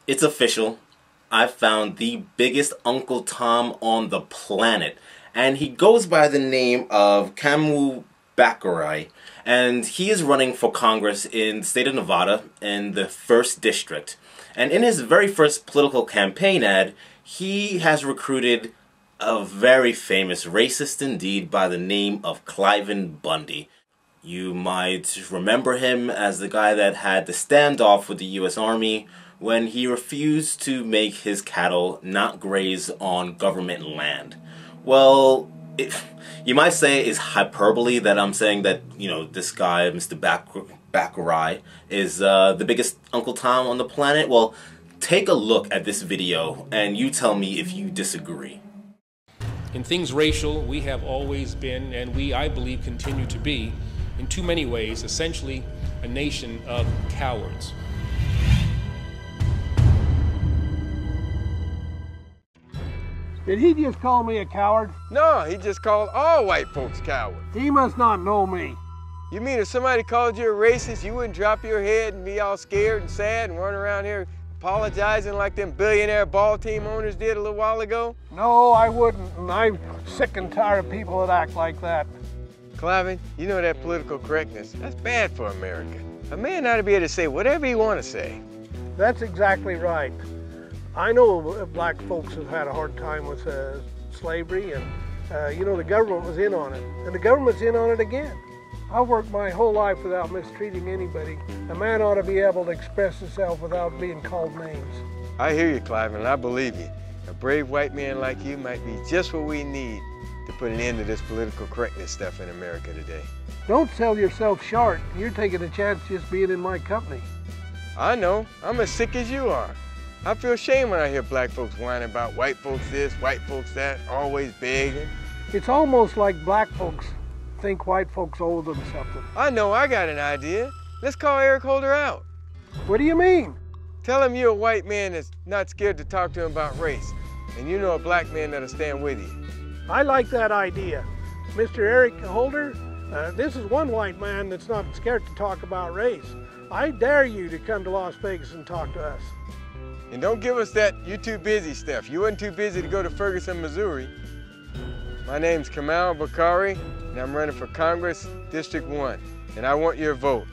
It's official. I found the biggest Uncle Tom on the planet. And he goes by the name of Kamau Bakari. And he is running for Congress in the state of Nevada in the 1st District. And in his very first political campaign ad, he has recruited a very famous racist indeed by the name of Cliven Bundy. You might remember him as the guy that had the standoff with the U.S. Army when he refused to make his cattle not graze on government land. Well, you might say it's hyperbole that I'm saying that, you know, this guy, Mr. Bakari, is the biggest Uncle Tom on the planet. Well, take a look at this video and you tell me if you disagree. In things racial, we have always been, and we, I believe, continue to be, in too many ways, essentially a nation of cowards. Did he just call me a coward? No, he just called all white folks cowards. He must not know me. You mean if somebody called you a racist, you wouldn't drop your head and be all scared and sad and run around here apologizing like them billionaire ball team owners did a little while ago? No, I wouldn't, and I'm sick and tired of people that act like that. Cliven, you know that political correctness, that's bad for America. A man ought to be able to say whatever he want to say. That's exactly right. I know black folks have had a hard time with slavery, and you know, the government was in on it, and the government's in on it again. I've worked my whole life without mistreating anybody. A man ought to be able to express himself without being called names. I hear you, Cliven, and I believe you. A brave white man like you might be just what we need to put an end to this political correctness stuff in America today. Don't sell yourself short. You're taking a chance just being in my company. I know. I'm as sick as you are. I feel shame when I hear black folks whining about white folks this, white folks that, always begging. It's almost like black folks think white folks owe them something. I know, I got an idea. Let's call Eric Holder out. What do you mean? Tell him you're a white man that's not scared to talk to him about race, and you know a black man that'll stand with you. I like that idea. Mr. Eric Holder, this is one white man that's not scared to talk about race. I dare you to come to Las Vegas and talk to us. And don't give us that you too busy stuff. You wasn't too busy to go to Ferguson, Missouri. My name's Kamau Bakari, and I'm running for Congress, District 1, and I want your vote.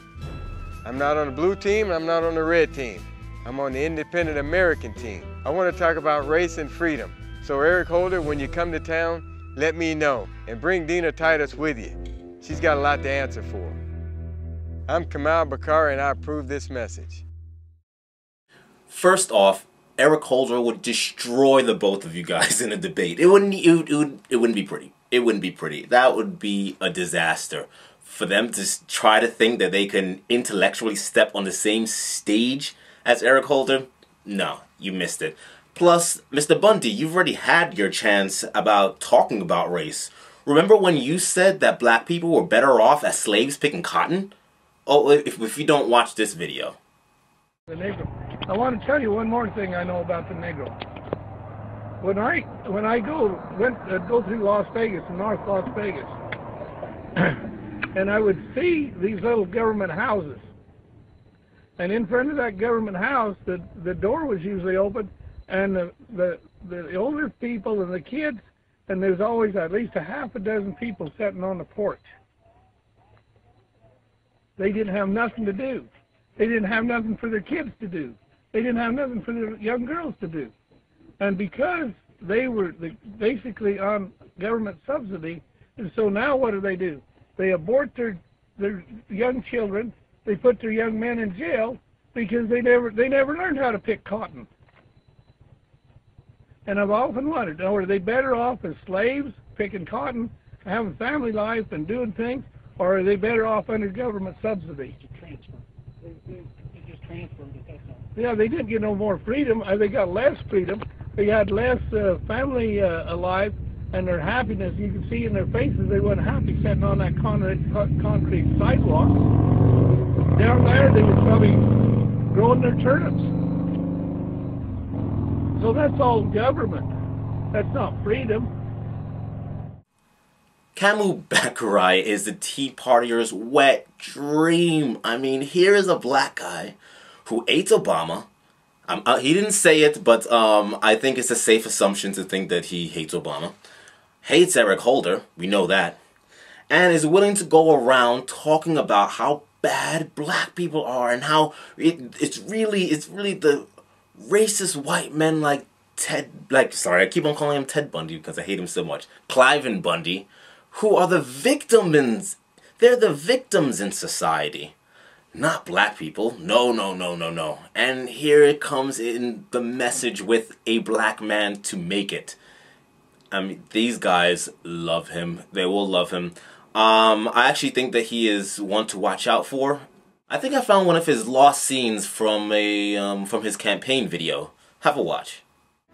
I'm not on the blue team, and I'm not on the red team. I'm on the independent American team. I want to talk about race and freedom. So Eric Holder, when you come to town, let me know, and bring Dina Titus with you. She's got a lot to answer for. I'm Kamau Bakari, and I approve this message. First off, Eric Holder would destroy the both of you guys in a debate. It wouldn't be pretty. It wouldn't be pretty. That would be a disaster. For them to try to think that they can intellectually step on the same stage as Eric Holder, no, you missed it. Plus, Mr. Bundy, you've already had your chance about talking about race. Remember when you said that black people were better off as slaves picking cotton? Oh, if you don't watch this video. The Negro. I want to tell you one more thing I know about the Negro. When I go through Las Vegas, North Las Vegas, and I would see these little government houses, and in front of that government house, the door was usually open, and the older people and the kids, and there's always at least a half a dozen people sitting on the porch. They didn't have nothing to do. They didn't have nothing for their kids to do. They didn't have nothing for their young girls to do. And because they were basically on government subsidy, and so now what do? They abort their young children. They put their young men in jail because they never learned how to pick cotton. And I've often wondered, are they better off as slaves picking cotton, having family life and doing things, or are they better off under government subsidy? Transfer. They just transferred it, that's all. Yeah, they didn't get no more freedom. They got less freedom. They had less family alive, and their happiness, you can see in their faces, they weren't happy sitting on that concrete sidewalk. Down there, they were probably growing their turnips. So that's all government. That's not freedom. Kamau Bakari is the Tea Partier's wet dream. I mean, here is a black guy who hates Obama, He didn't say it, but I think it's a safe assumption to think that he hates Obama, hates Eric Holder, we know that, and is willing to go around talking about how bad black people are and how it's really the racist white men like I keep on calling him Ted Bundy because I hate him so much, Cliven Bundy, who are the victims. They're the victims in society. Not black people. No, no, no, no, no. And here it comes in the message with a black man to make it. I mean, these guys love him. They will love him. I actually think that he is one to watch out for. I think I found one of his lost scenes from from his campaign video. Have a watch.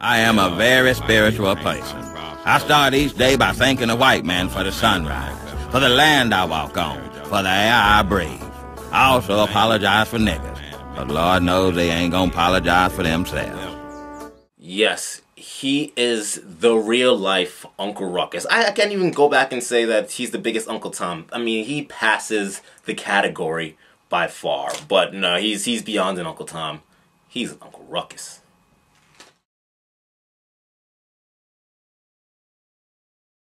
I am a very spiritual person. I start each day by thanking the white man for the sunrise, for the land I walk on, for the air I breathe. I also apologize for niggas, but Lord knows they ain't gonna apologize for themselves. Yes, he is the real-life Uncle Ruckus. I can't even go back and say that he's the biggest Uncle Tom. I mean, he passes the category by far. But no, he's beyond an Uncle Tom. He's an Uncle Ruckus.